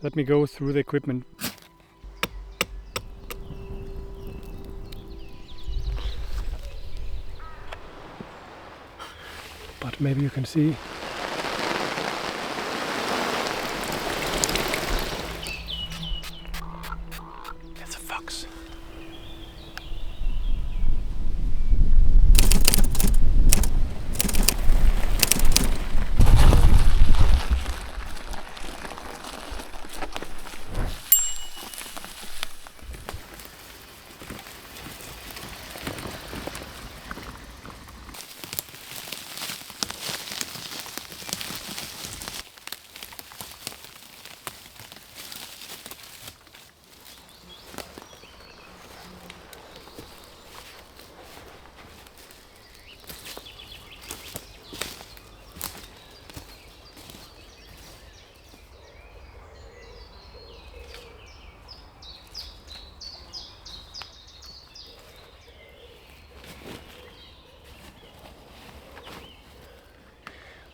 let me go through the equipment. But maybe you can see. It's a fox.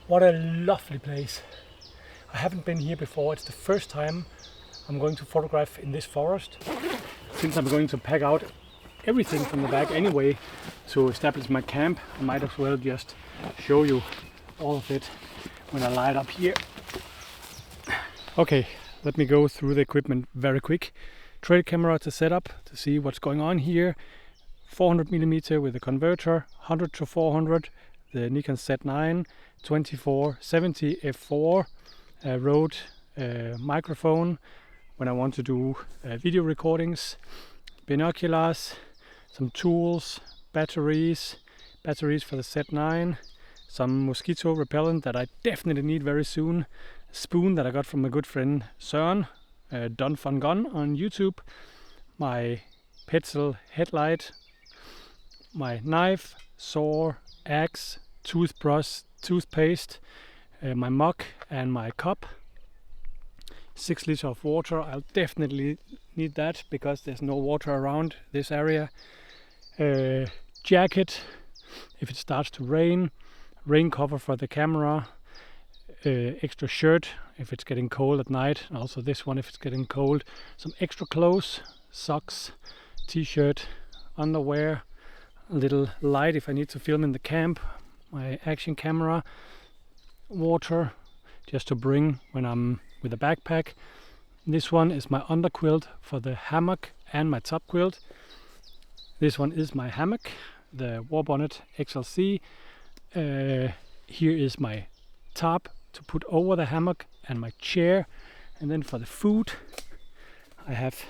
What a lovely place. I haven't been here before. It's the first time I'm going to photograph in this forest. Since I'm going to pack out everything from the bag anyway to establish my camp, I might as well just show you all of it when I light up here. Okay, let me go through the equipment very quick. Trail camera to set up to see what's going on here. 400mm with a converter, 100 to 400, the Nikon Z9, 2470 f4, Rode microphone when I want to do video recordings, binoculars, some tools, batteries for the Z9, some mosquito repellent that I definitely need very soon, a spoon that I got from my good friend Søren, Done Fun Gun on YouTube, my pencil headlight, my knife, saw, axe, toothbrush, toothpaste, my mug and my cup, 6 liters of water. I'll definitely need that because there's no water around this area. Jacket if it starts to rain, rain cover for the camera, extra shirt if it's getting cold at night, and also this one if it's getting cold, some extra clothes, socks, t-shirt, underwear, a little light if I need to film in the camp, my action camera, water just to bring when I'm with a backpack. This one is my underquilt for the hammock and my top quilt. This one is my hammock, the Warbonnet XLC. Here is my tarp to put over the hammock and my chair. And then for the food I have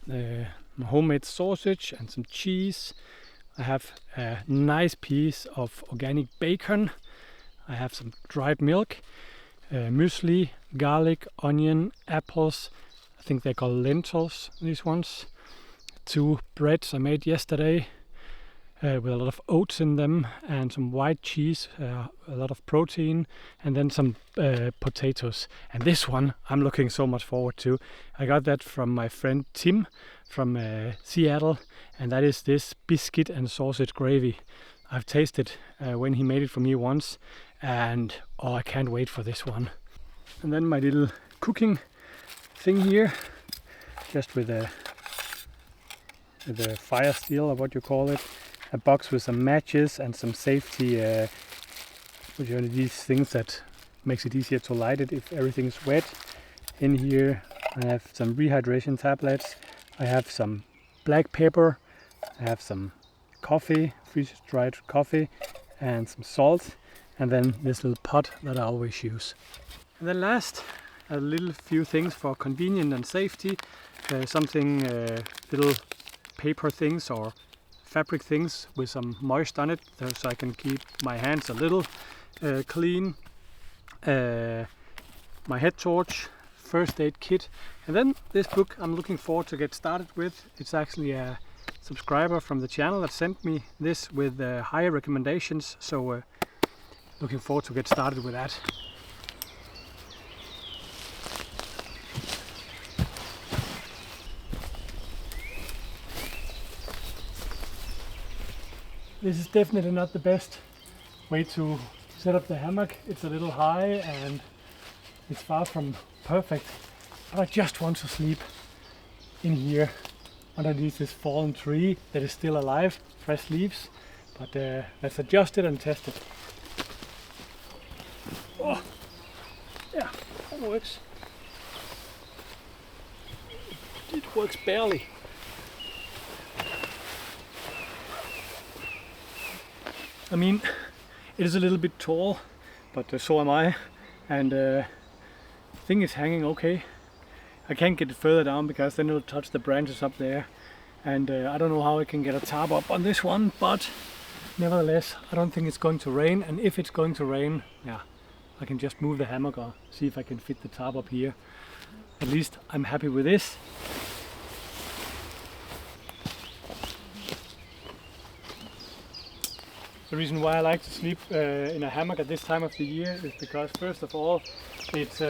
my homemade sausage and some cheese. I have a nice piece of organic bacon. I have some dried milk, muesli, garlic, onion, apples. I think they're called lentils, these ones. 2 breads I made yesterday with a lot of oats in them, and some white cheese, a lot of protein, and then some potatoes. And this one I'm looking so much forward to. I got that from my friend Tim from Seattle, and that is this biscuit and sausage gravy. I've tasted when he made it for me once, and oh, I can't wait for this one. And then my little cooking thing here, just with the fire steel, or what you call it, a box with some matches and some safety, these things that makes it easier to light it if everything's wet. In here I have some rehydration tablets, I have some black pepper, I have some coffee, freeze-dried coffee, and some salt, and then this little pot that I always use. And then last, a little few things for convenience and safety, something little paper things or fabric things with some moist on it, so I can keep my hands a little clean, my head torch, first aid kit, and then this book I'm looking forward to get started with. It's actually a subscriber from the channel that sent me this with higher recommendations, so looking forward to get started with that. This is definitely not the best way to set up the hammock. It's a little high, and It's far from perfect, but I just want to sleep in here underneath this fallen tree that is still alive, fresh leaves. But let's adjust it and test it. Oh, yeah, that works. It works barely. I mean, it is a little bit tall, but so am I, and the thing is hanging okay. I can't get it further down because then it'll touch the branches up there, and I don't know how I can get a tarp up on this one, but nevertheless I don't think it's going to rain, and if it's going to rain, yeah, I can just move the hammock or see if I can fit the tarp up here. At least I'm happy with this. The reason why I like to sleep in a hammock at this time of the year is because, first of all, it's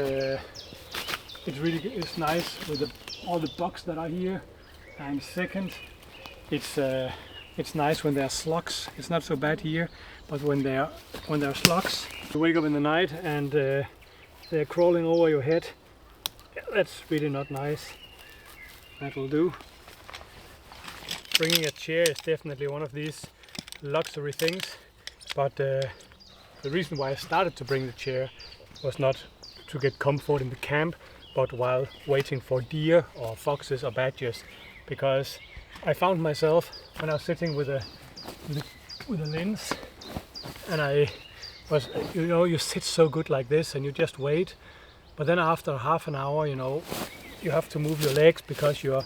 nice with all the bugs that are here, and second, it's nice when there are slugs. It's not so bad here, but when there are slugs, you wake up in the night and they're crawling over your head. Yeah, that's really not nice. That will do. Bringing a chair is definitely one of these luxury things, but the reason why I started to bring the chair was not to get comfort in the camp, but while waiting for deer or foxes or badgers, because I found myself when I was sitting with a lens, and I was, you sit so good like this and you just wait, but then after half an hour, you have to move your legs because you're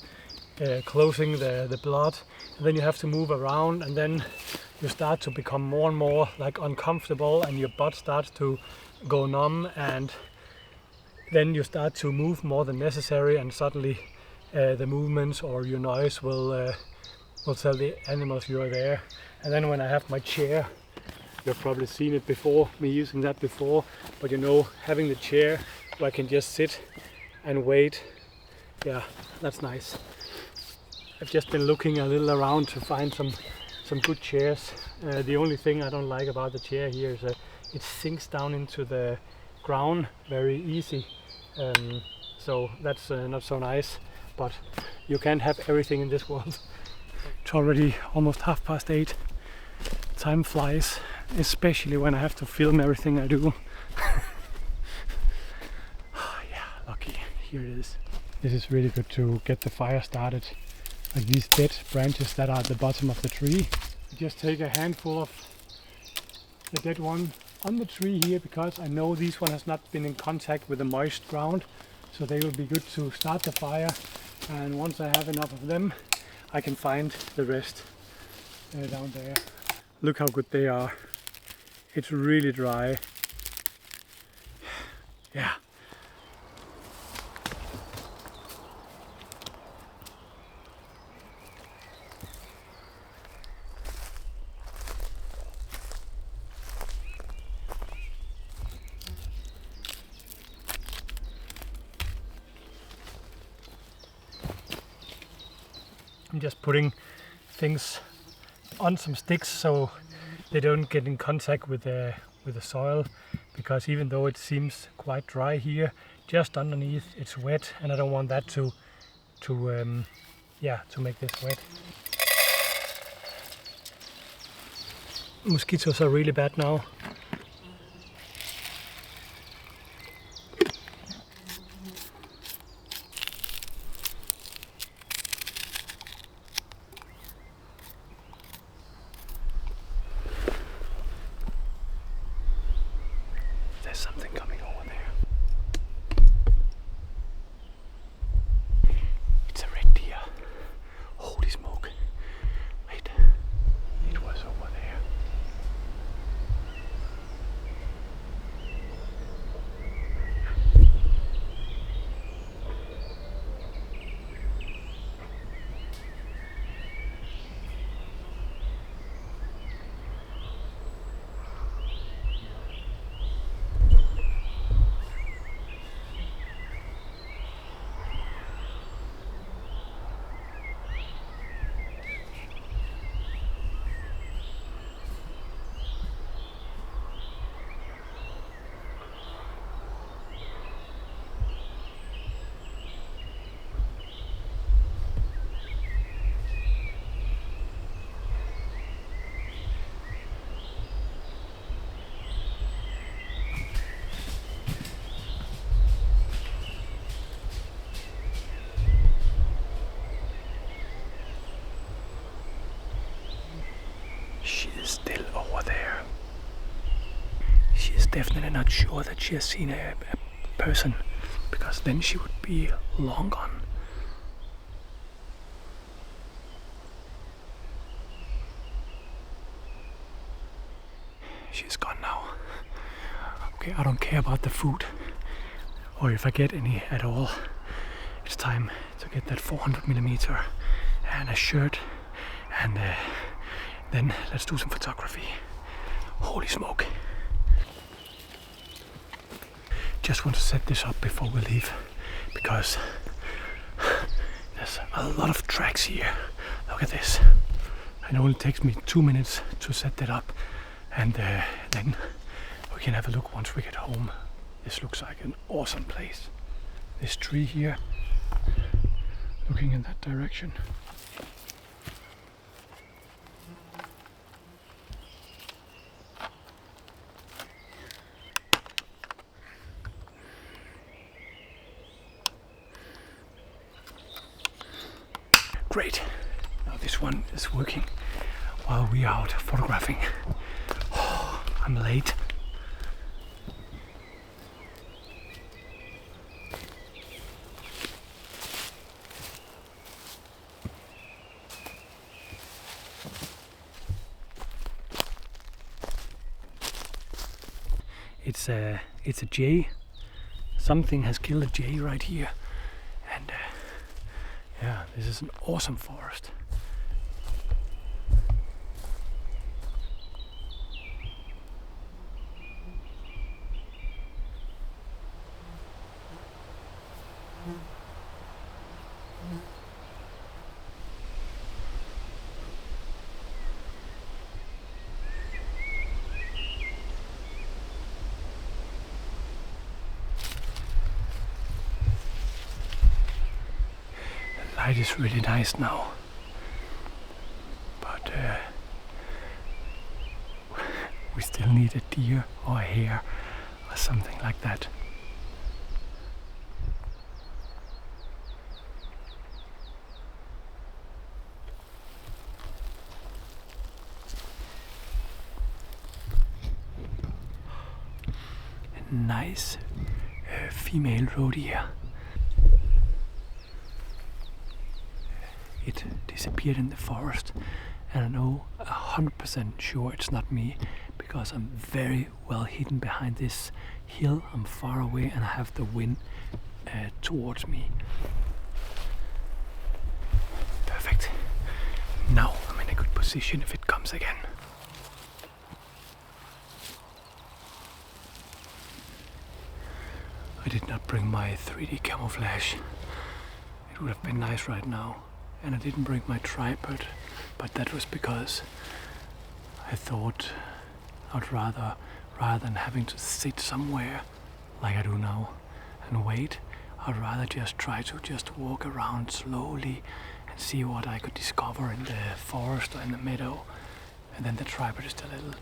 closing the blood, and then you have to move around, and then you start to become more and more like uncomfortable, and your butt starts to go numb, and then you start to move more than necessary, and suddenly the movements or your noise will tell the animals you are there. And then when I have my chair, you've probably seen it before, me using that before, but having the chair where I can just sit and wait, yeah, that's nice. I've just been looking a little around to find some good chairs. The only thing I don't like about the chair here is that it sinks down into the ground very easy, so that's not so nice, but you can't have everything in this world. It's already almost 8:30. Time flies, especially when I have to film everything I do. Oh, yeah, lucky. Here it is. This is really good to get the fire started. Like these dead branches that are at the bottom of the tree. I just take a handful of the dead one on the tree here, because I know this one has not been in contact with the moist ground, so they will be good to start the fire, and once I have enough of them I can find the rest down there. Look how good they are. It's really dry. Yeah. I'm just putting things on some sticks so they don't get in contact with the soil, because even though it seems quite dry here, just underneath it's wet, and I don't want that to make this wet. Mosquitoes are really bad now. There's something coming over there. It's a red deer. Holy smoke. Wait, it was over there. definitely not sure that she has seen a person, because then she would be long gone. She's gone now. Okay, I don't care about the food, or if I get any at all. It's time to get that 400mm and a shirt, and then let's do some photography. Holy smoke. Just want to set this up before we leave, because there's a lot of tracks here. Look at this. It only takes me 2 minutes to set that up, and then we can have a look once we get home. This looks like an awesome place. This tree here, looking in that direction. Great. Now this one is working while we are out photographing. Oh, I'm late. It's a jay. Something has killed a jay right here, and yeah, this is an awesome forest. The light is really nice now, but we still need a deer or a hare or something like that. A nice female roe deer. It disappeared in the forest, and I know 100% sure it's not me, because I'm very well hidden behind this hill. I'm far away and I have the wind towards me. Perfect. Now I'm in a good position if it comes again. I did not bring my 3D camouflage. It would have been nice right now. And I didn't bring my tripod, but that was because I thought I'd rather than having to sit somewhere like I do now and wait, I'd rather just try to just walk around slowly and see what I could discover in the forest or in the meadow. And then the tripod is a little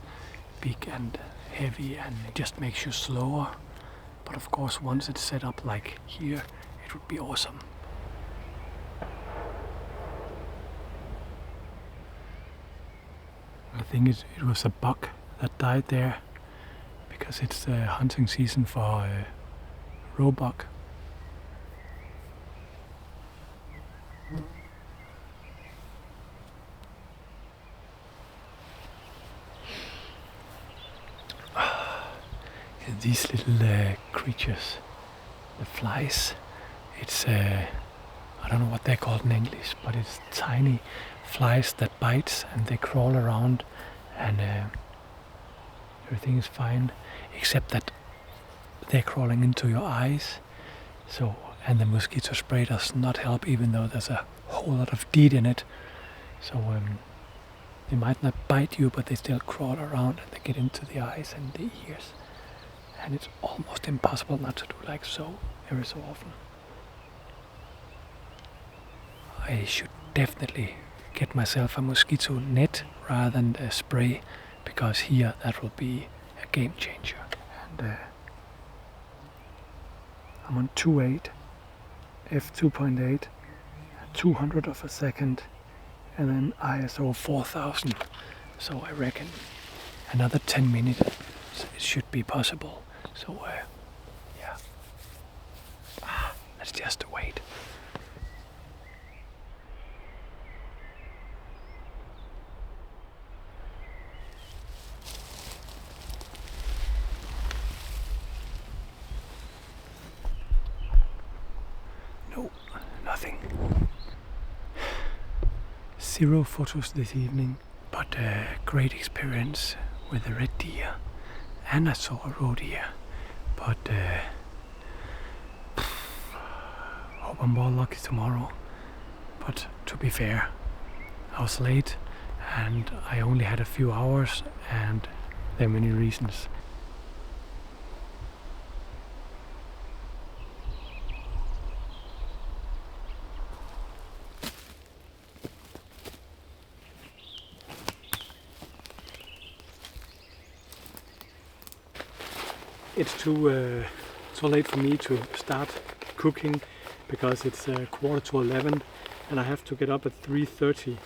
big and heavy, and it just makes you slower. But of course, once it's set up like here, it would be awesome. I think it was a buck that died there, because it's the hunting season for roebuck. These little creatures, the flies, it's I don't know what they're called in English, but it's tiny flies that bites, and they crawl around, and everything is fine except that they're crawling into your eyes. So, and the mosquito spray does not help, even though there's a whole lot of DEET in it. So they might not bite you, but they still crawl around and they get into the eyes and the ears, and it's almost impossible not to do like so every so often. I should definitely get myself a mosquito net rather than a spray, because here that will be a game changer. And I'm on 2.8, f2.8, 200 of a second, and then ISO 4000. So I reckon another 10 minutes it should be possible. So yeah, let's just wait. No, nothing. 0 photos this evening, but a great experience with a red deer, and I saw a roe deer, but hope I'm more lucky tomorrow. But to be fair, I was late and I only had a few hours, and there are many reasons. It's too late for me to start cooking because it's 11:15 and I have to get up at 3:30.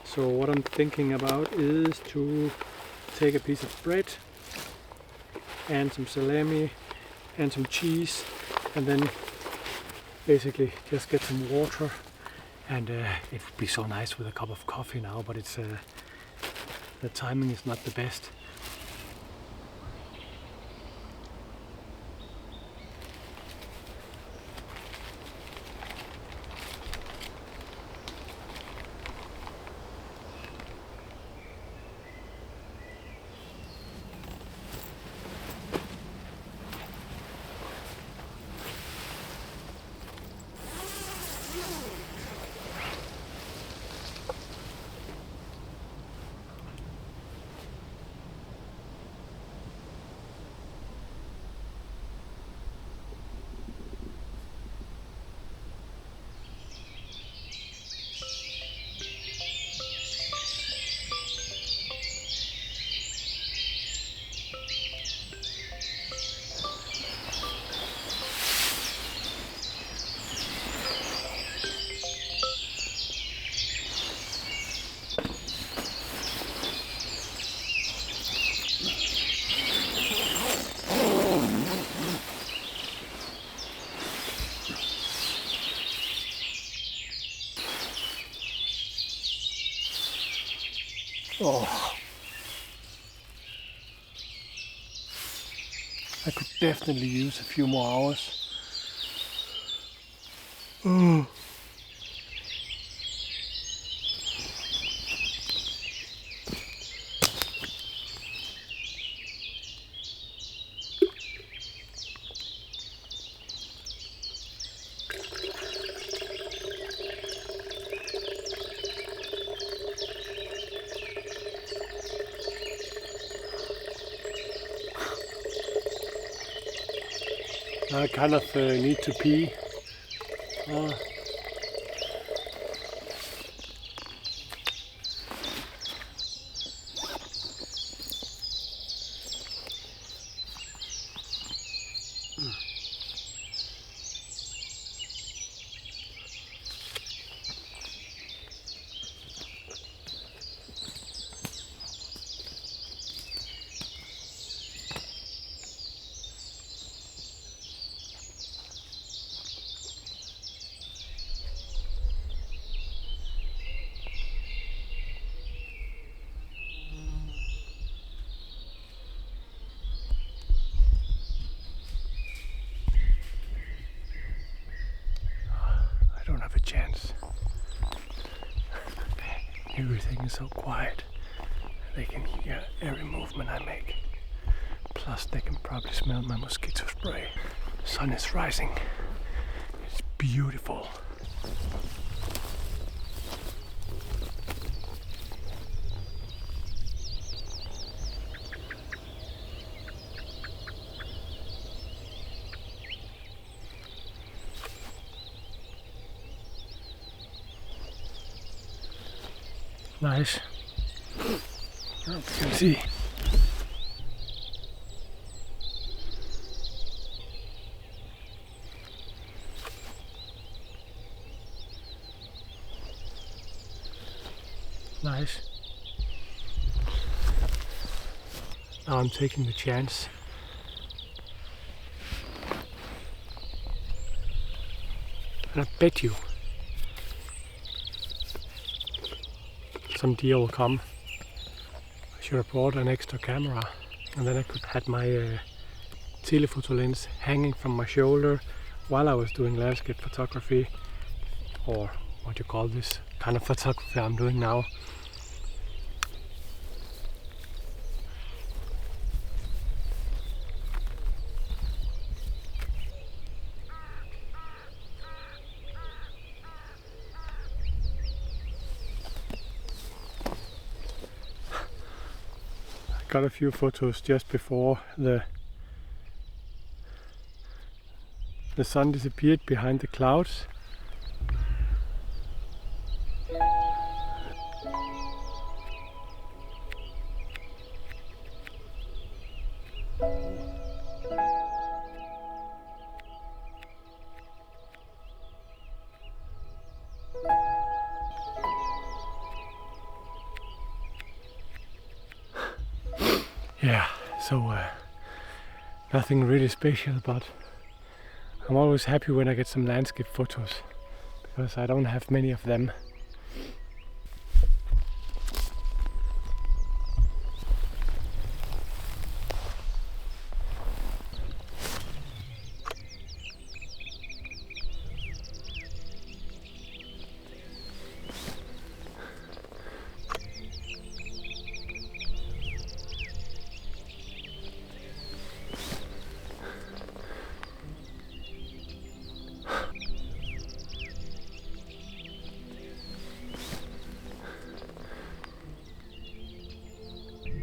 So what I'm thinking about is to take a piece of bread and some salami and some cheese, and then basically just get some water, and it would be so nice with a cup of coffee now, but it's the timing is not the best. Oh, I could definitely use a few more hours. Oh. I kind of need to pee. I don't have a chance. Everything is so quiet. They can hear every movement I make. Plus they can probably smell my mosquito spray. The sun is rising. It's beautiful. Nice. Oh, you can see. Nice. Now I'm taking the chance. And I bet you some deer will come. I should have brought an extra camera, and then I could have my telephoto lens hanging from my shoulder while I was doing landscape photography, or what you call this kind of photography I'm doing now. Got a few photos just before the sun disappeared behind the clouds. Yeah, so nothing really special, but I'm always happy when I get some landscape photos, because I don't have many of them.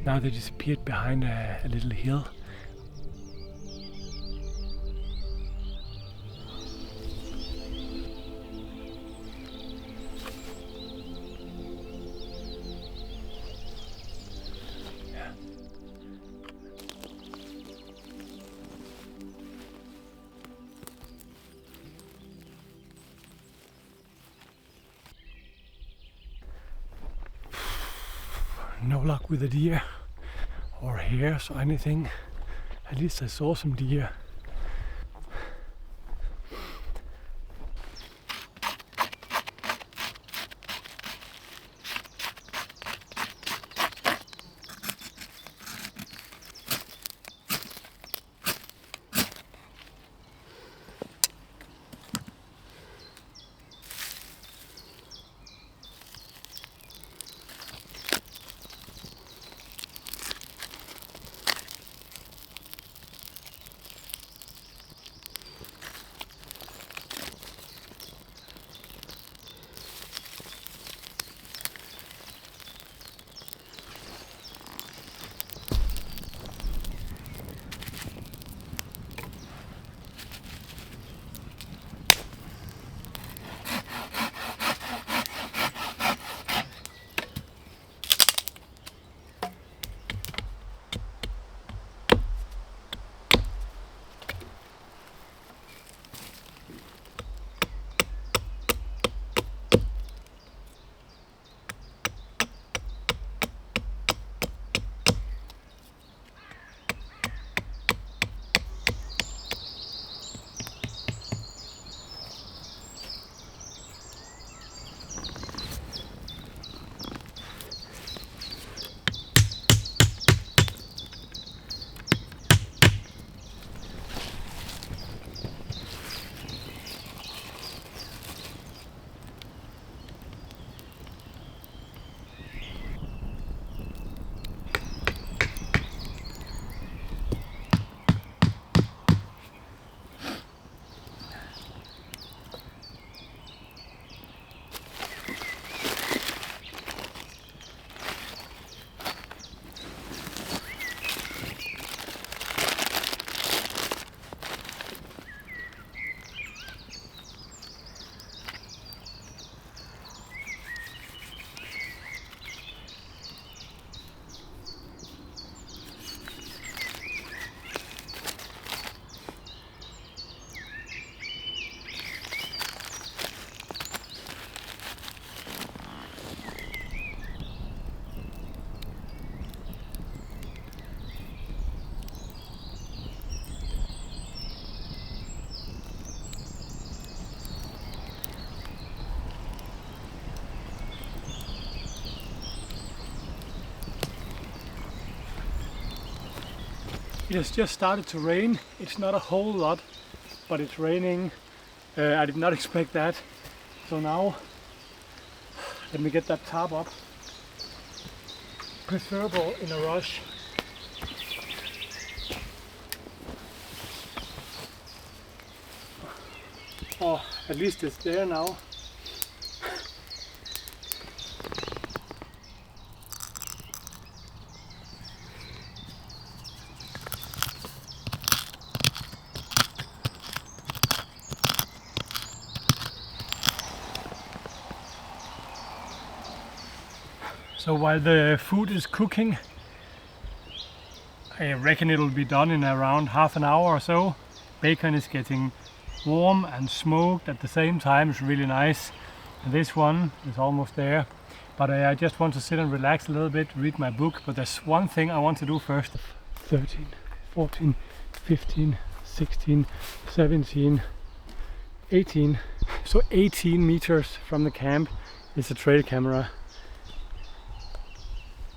Now they disappeared behind a little hill. No luck with the deer or hares or anything. At least I saw some deer. It has just started to rain. It's not a whole lot, but it's raining. I did not expect that. So now, let me get that tarp up. Preferable in a rush. Oh, at least it's there now. So while the food is cooking, I reckon it'll be done in around half an hour or so. Bacon is getting warm and smoked at the same time. It's really nice. And this one is almost there. But I just want to sit and relax a little bit, read my book. But there's one thing I want to do first. 13, 14, 15, 16, 17, 18. So 18 meters from the camp is a trail camera.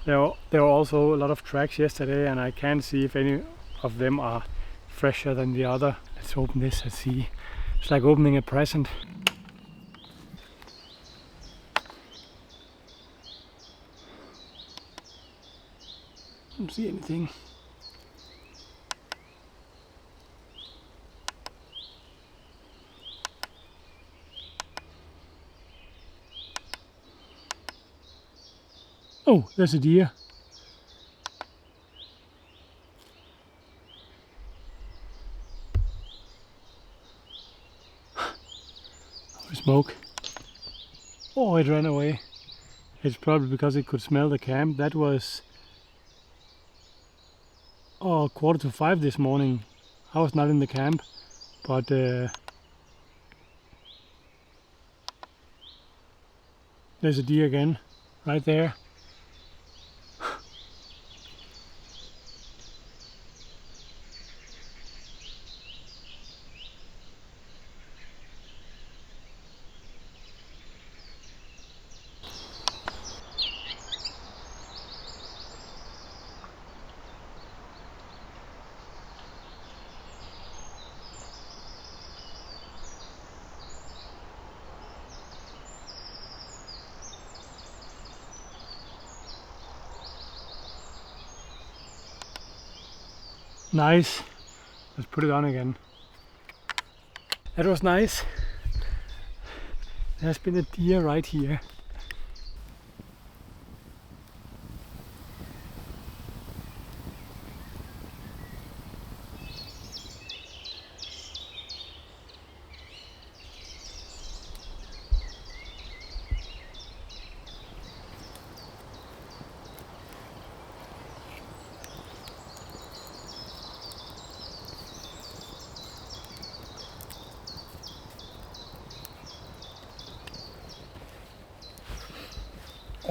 There were also a lot of tracks yesterday, and I can't see if any of them are fresher than the other. Let's open this and see. It's like opening a present. Don't see anything. Oh, there's a deer. Smoke. Oh, it ran away. It's probably because it could smell the camp. That was 4:45 this morning. I was not in the camp, but there's a deer again, right there. Nice. Let's put it on again. That was nice. There's been a deer right here.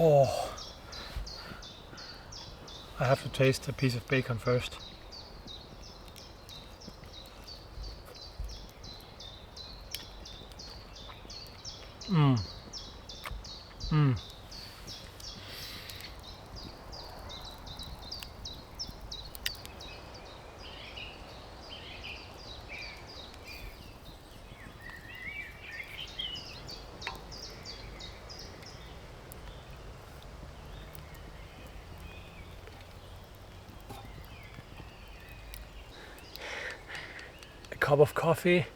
Oh, I have to taste a piece of bacon first. Mmm. Mmm. Cup of coffee.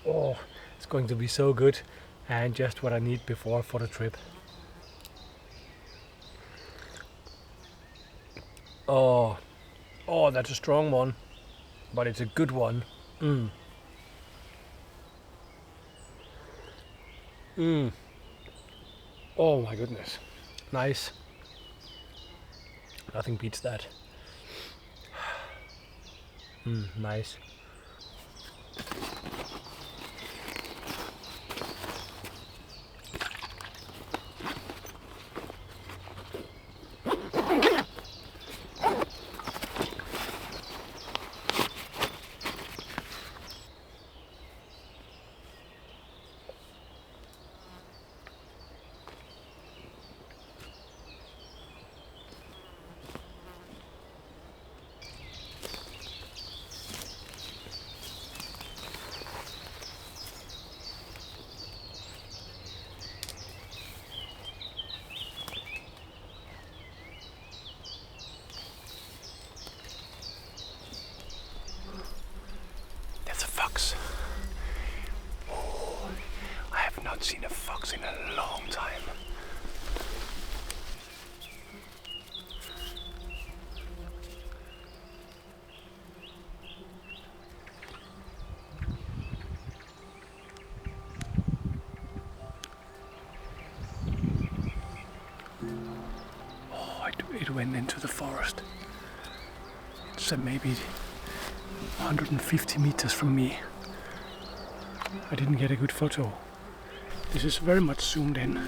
Oh, it's going to be so good, and just what I need before for the trip. Oh, that's a strong one, but it's a good one. Mm. Mm. Oh my goodness, nice. Nothing beats that. Nice. closed. It's maybe 150 meters from me. I didn't get a good photo. This is very much zoomed in.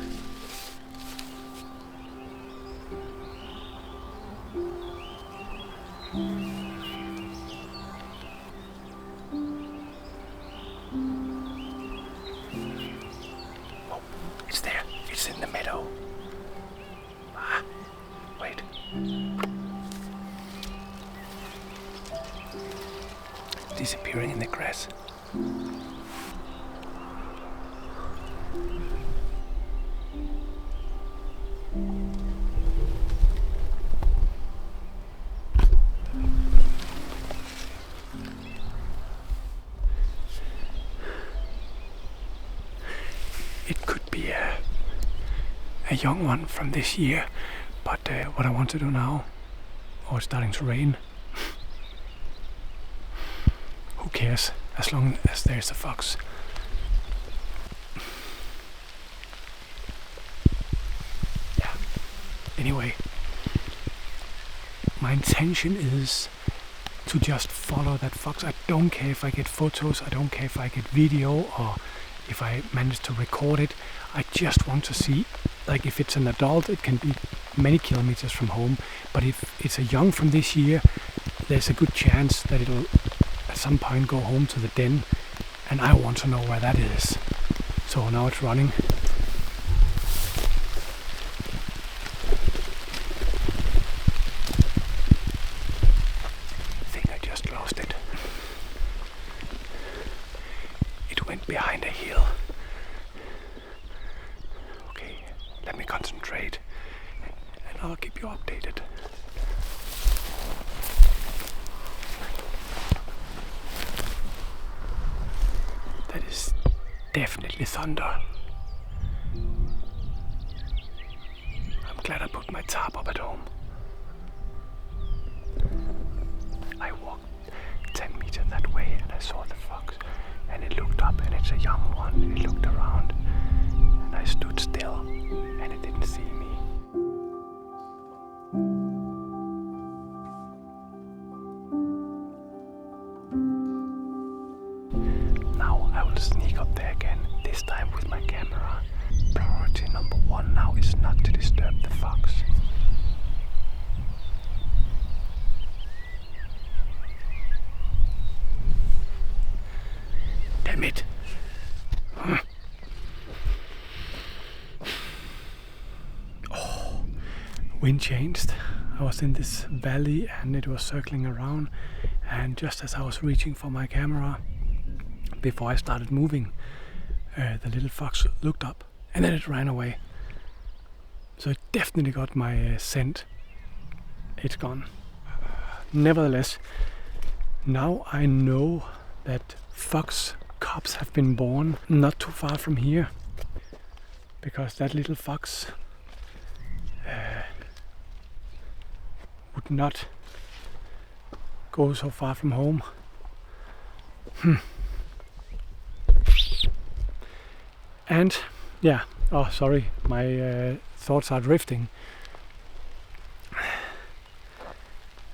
Oh, it's there. It's in the meadow. Ah, wait. Disappearing in the grass. It could be a young one from this year, but what I want to do now, it's starting to rain. Who cares, as long as there's a fox. Yeah. Anyway, my intention is to just follow that fox. I don't care if I get photos, I don't care if I get video or if I manage to record it. I just want to see, like if it's an adult, it can be many kilometers from home, but if it's a young from this year, there's a good chance that it'll at some point go home to the den, and I want to know where that is. So now it's running. I think I just lost it. It went behind a hill. Okay, let me concentrate and I'll keep you updated. That is definitely thunder. I'm glad I put my tarp up at home. I walked 10 meters that way and I saw the fox, and it looked up, and it's a young one. It looked around and I stood still and it didn't see me. Now I will sneak up there again, this time with my camera. Priority number 1 now is not to disturb the fox. Damn it! Oh, wind changed. I was in this valley and it was circling around, and just as I was reaching for my camera, before I started moving, the little fox looked up and then it ran away. So it definitely got my scent. It's gone. Nevertheless, now I know that fox cubs have been born not too far from here, because that little fox would not go so far from home. And yeah, oh sorry, my thoughts are drifting.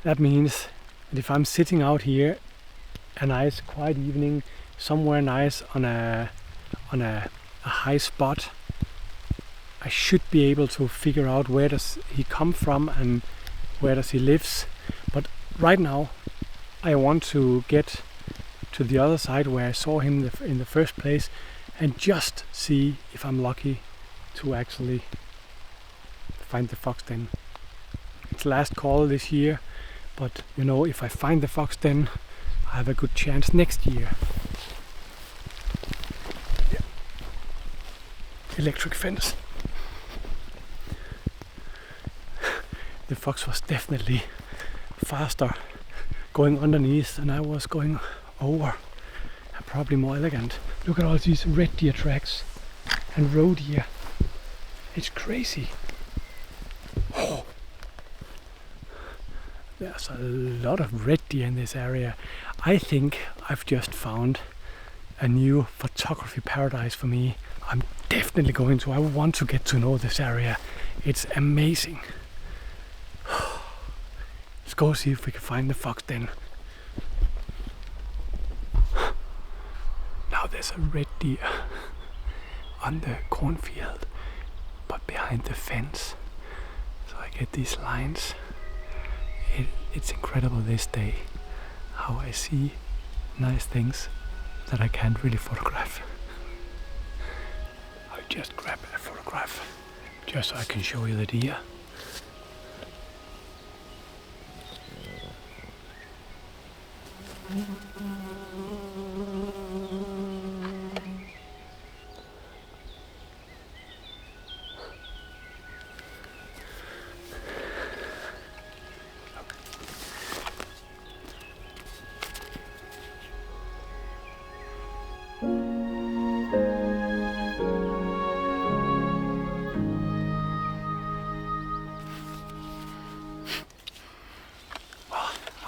That means that if I'm sitting out here a nice quiet evening, somewhere nice on a high spot, I should be able to figure out where does he come from and where does he lives. But right now I want to get to the other side where I saw him in the first place, and just see if I'm lucky to actually find the fox den. It's last call this year, but you know, if I find the fox den, I have a good chance next year. Yeah. Electric fence. The fox was definitely faster going underneath than I was going over. Probably more elegant. Look at all these red deer tracks and roe deer. It's crazy. Oh. There's a lot of red deer in this area. I think I've just found a new photography paradise for me. I'm definitely going to. I want to get to know this area. It's amazing. Let's go see if we can find the fox then. Now there's a red deer on the cornfield, but behind the fence. So I get these lines. It's incredible this day how I see nice things that I can't really photograph. I'll just grab a photograph just so I can show you the deer.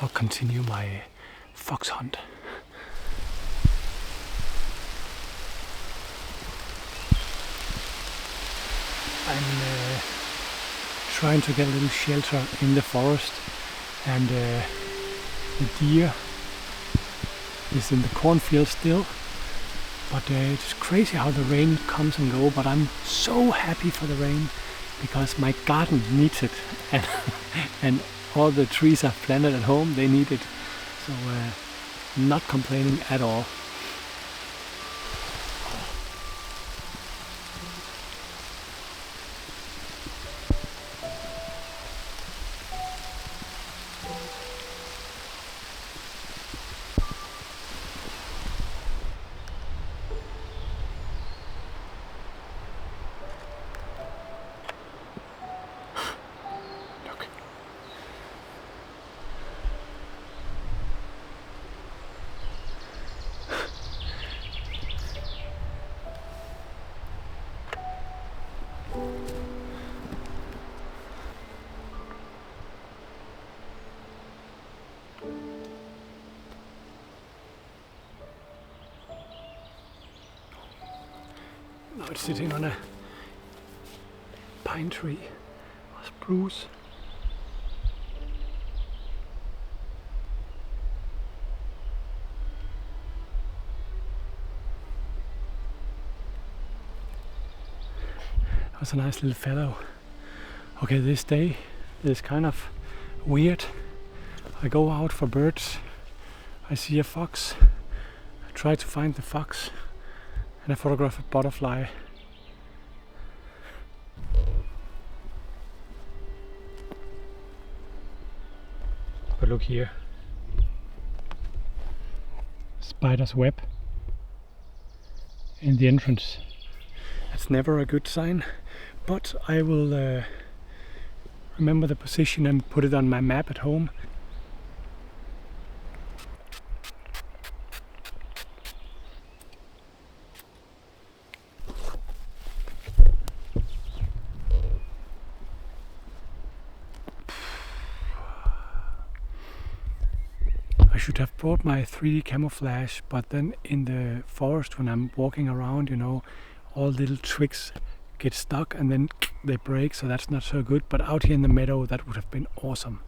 I'll continue my fox hunt. I'm trying to get a little shelter in the forest, and the deer is in the cornfield still. But it's crazy how the rain comes and goes, but I'm so happy for the rain because my garden needs it, and all the trees I've planted at home, they need it. So not complaining at all. Now it's sitting on a pine tree or spruce. That was a nice little fellow. Okay, this day is kind of weird. I go out for birds, I see a fox, I try to find the fox, and I photograph a butterfly. But look here. Spider's web in the entrance. That's never a good sign, but I will remember the position and put it on my map at home. I should have brought my 3D camouflage, but then in the forest when I'm walking around, you know, all little twigs get stuck and then they break, so that's not so good. But out here in the meadow, that would have been awesome.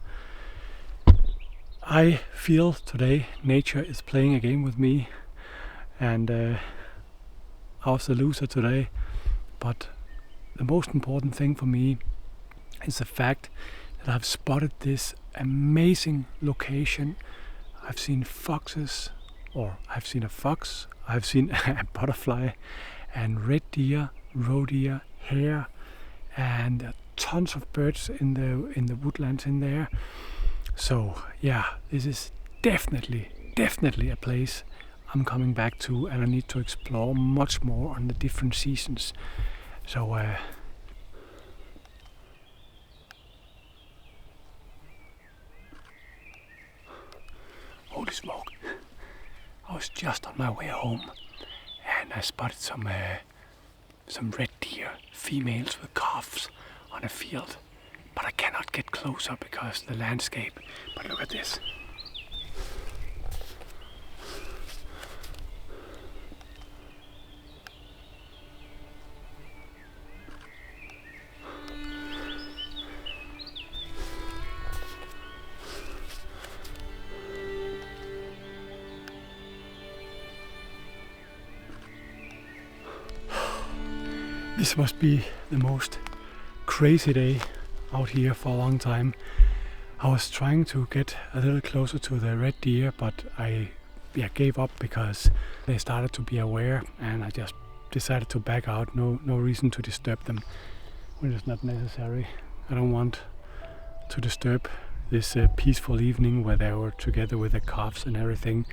I feel today nature is playing a game with me, and I was the loser today. But the most important thing for me is the fact that I've spotted this amazing location. I've seen foxes, or I've seen a fox, I've seen a butterfly, and red deer, roe deer, hare, and tons of birds in the woodlands in there. So yeah, this is definitely a place I'm coming back to, and I need to explore much more on the different seasons. So holy smoke, I was just on my way home and I spotted some red deer, females with calves on a field, but I cannot get closer because the landscape. But look at this. This must be the most crazy day out here for a long time. I was trying to get a little closer to the red deer, but I gave up because they started to be aware, and I just decided to back out. No reason to disturb them when it's not necessary. I don't want to disturb this peaceful evening where they were together with the calves and everything.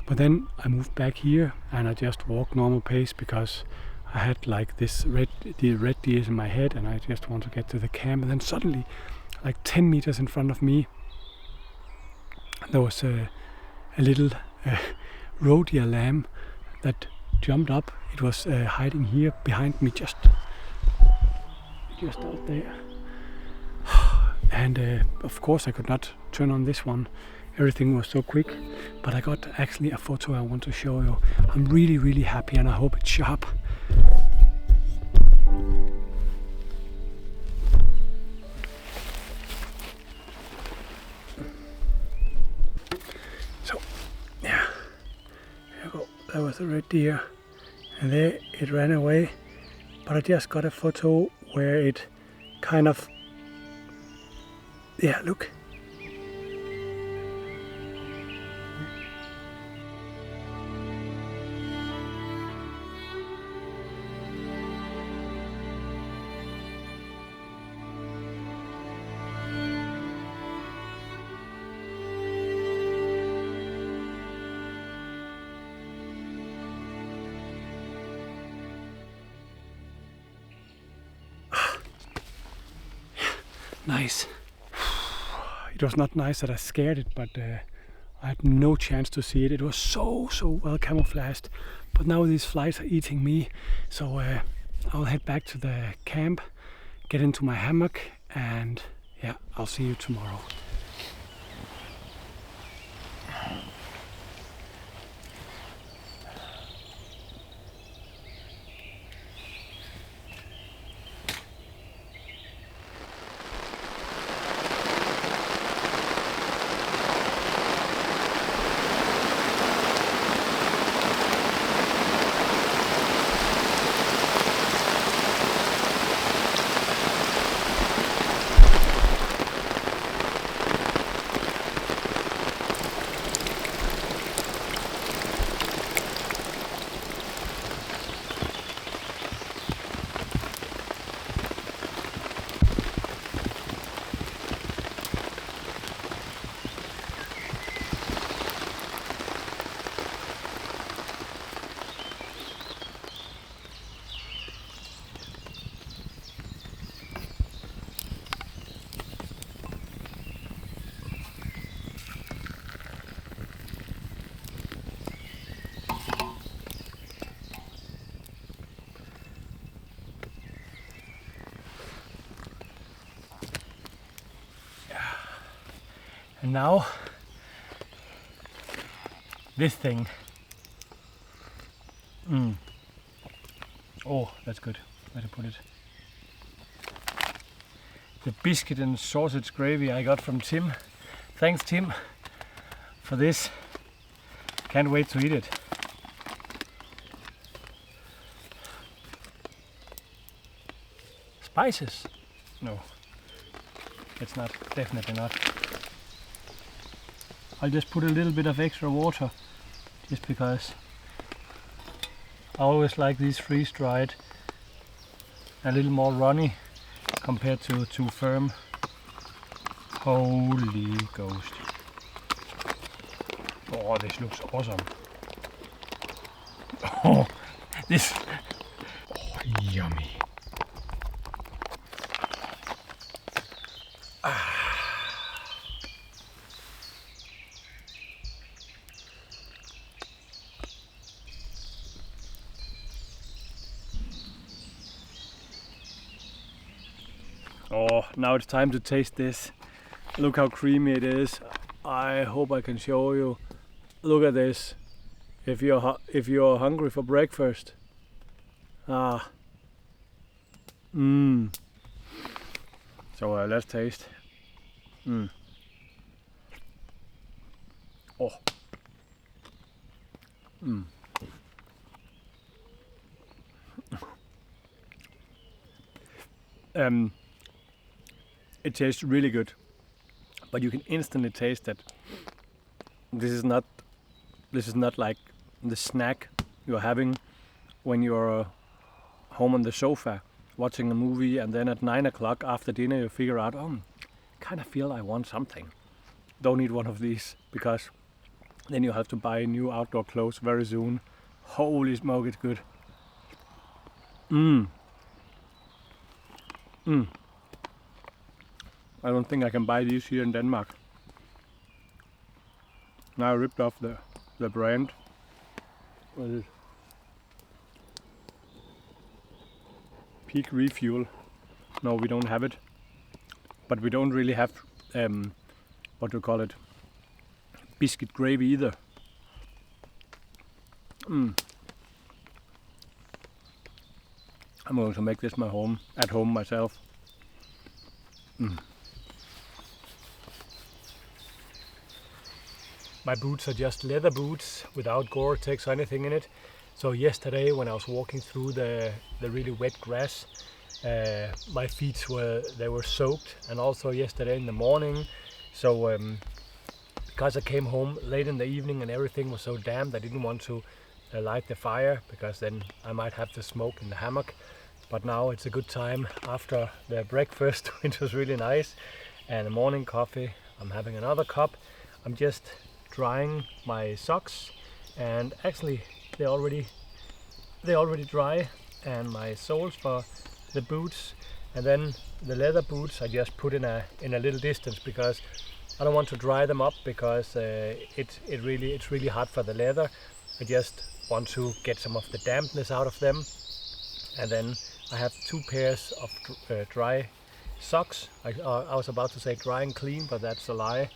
But then I moved back here and I just walked normal pace because I had like the red deers in my head, and I just want to get to the camp. And then suddenly, like 10 meters in front of me, there was a little roe deer lamb that jumped up. It was hiding here behind me, just out there. And of course I could not turn on this one. Everything was so quick, but I got actually a photo I want to show you. I'm really happy, and I hope it's sharp. So yeah, there you go. That was a red deer, and there it ran away. But I just got a photo where it kind of, yeah, look. Nice. It was not nice that I scared it, but I had no chance to see it. It was so well camouflaged. But now these flies are eating me, so I'll head back to the camp, get into my hammock, and yeah, I'll see you tomorrow. And now, this thing. Oh, that's good. Where to put it? The biscuit and sausage gravy I got from Tim. Thanks, Tim, for this. Can't wait to eat it. Spices? No, it's not. Definitely not. I'll just put a little bit of extra water, just because I always like these freeze-dried a little more runny compared to too firm. Holy ghost. Oh, this looks awesome. Oh, this. Oh, yummy. Oh, now it's time to taste this. Look how creamy it is. I hope I can show you. Look at this. If you're hungry for breakfast. So let's taste. Oh. It tastes really good, but you can instantly taste that this is not like the snack you're having when you're home on the sofa watching a movie, and then at 9 o'clock after dinner you figure out, kind of feel I want something. Don't eat one of these, because then you have to buy new outdoor clothes very soon. Holy smoke, it's good. I don't think I can buy these here in Denmark. Now I ripped off the brand. What is it? Peak Refuel. No, we don't have it. But we don't really have, what do you call it? Biscuit gravy either. I'm going to make this at home myself. My boots are just leather boots without Gore-Tex or anything in it. So yesterday when I was walking through the really wet grass, my feet were soaked, and also yesterday in the morning. So because I came home late in the evening and everything was so damp, I didn't want to light the fire, because then I might have the smoke in the hammock. But now it's a good time after the breakfast, which was really nice, and the morning coffee. I'm having another cup. I'm just drying my socks, and actually they're already dry, and my soles for the boots, and then the leather boots I just put in a little distance, because I don't want to dry them up, because it's really hard for the leather. I just want to get some of the dampness out of them. And then I have 2 pairs of dry socks. I was about to say dry and clean, but that's a lie.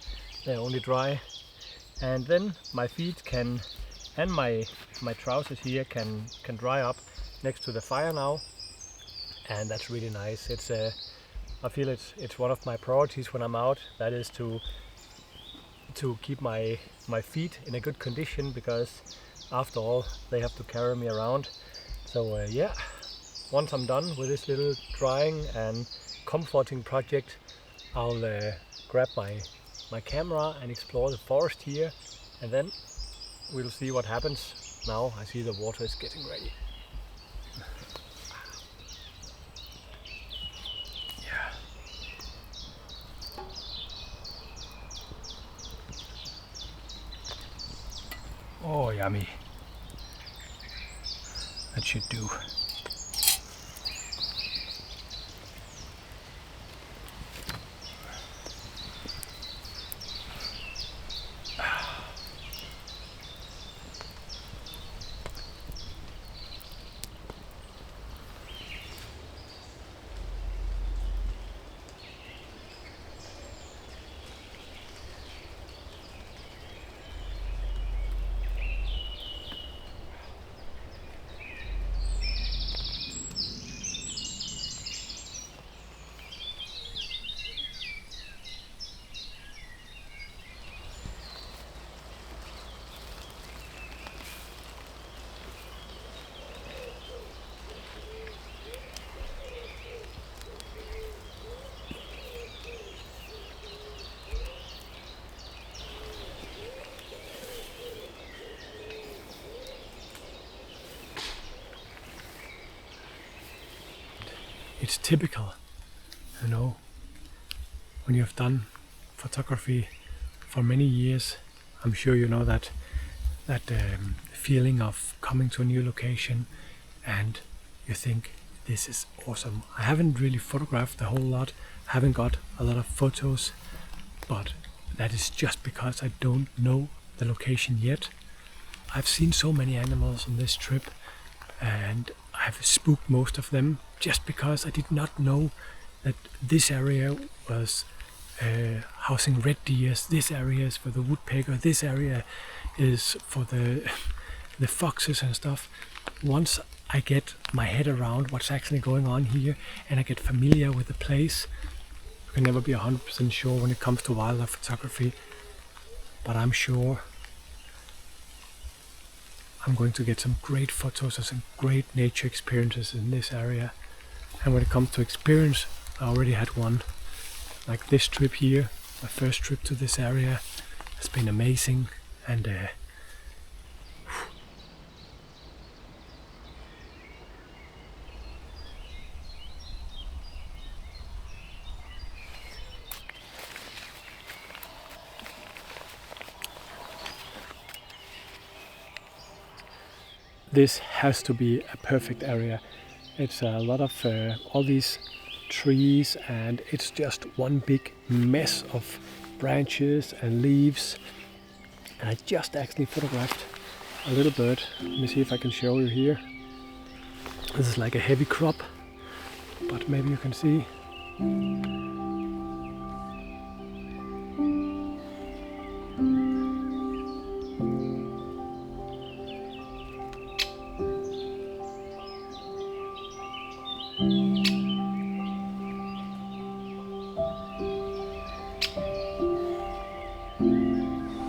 They're only dry. And then my feet and my trousers here can dry up next to the fire now, and that's really nice. It's I feel it's one of my priorities when I'm out. That is to keep my feet in a good condition, because after all they have to carry me around. So yeah, once I'm done with this little drying and comforting project, I'll grab my camera and explore the forest here, and then we'll see what happens. Now I see the water is getting ready. Yeah. Oh, yummy. That should do. It's typical, you know, when you have done photography for many years. I'm sure you know that feeling of coming to a new location and you think, this is awesome. I haven't really photographed a whole lot, haven't got a lot of photos, but that is just because I don't know the location yet. I've seen so many animals on this trip, and I've spooked most of them just because I did not know that this area was housing red deers, this area is for the woodpecker, this area is for the foxes and stuff. Once I get my head around what's actually going on here and I get familiar with the place, you can never be 100% sure when it comes to wildlife photography, but I'm sure I'm going to get some great photos and some great nature experiences in this area. And when it comes to experience, I already had one. Like this trip here, my first trip to this area has been amazing, and this has to be a perfect area. It's a lot of all these trees, and it's just one big mess of branches and leaves. And I just actually photographed a little bird. Let me see if I can show you here. This is like a heavy crop, but maybe you can see.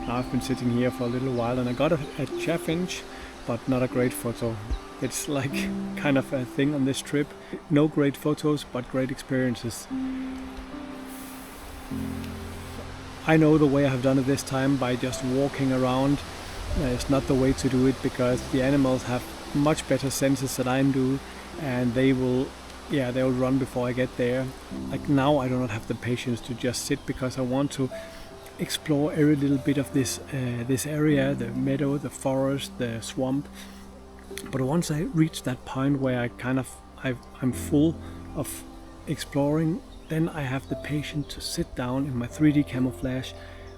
I've been sitting here for a little while and I got a chaffinch, but not a great photo. It's like kind of a thing on this trip. No great photos, but great experiences. I know the way I have done it this time by just walking around. It's not the way to do it, because the animals have much better senses than I do, and they will run before I get there. Like now I do not have the patience to just sit, because I want to explore every little bit of this area, the meadow, the forest, the swamp. But once I reach that point where I'm full of exploring, then I have the patience to sit down in my 3D camouflage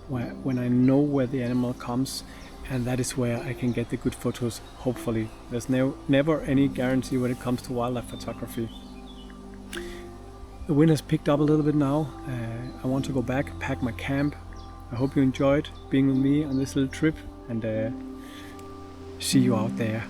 when I know where the animal comes, and that is where I can get the good photos, hopefully. There's never any guarantee when it comes to wildlife photography. The wind has picked up a little bit now. I want to go back, pack my camp. I hope you enjoyed being with me on this little trip, and see you out there.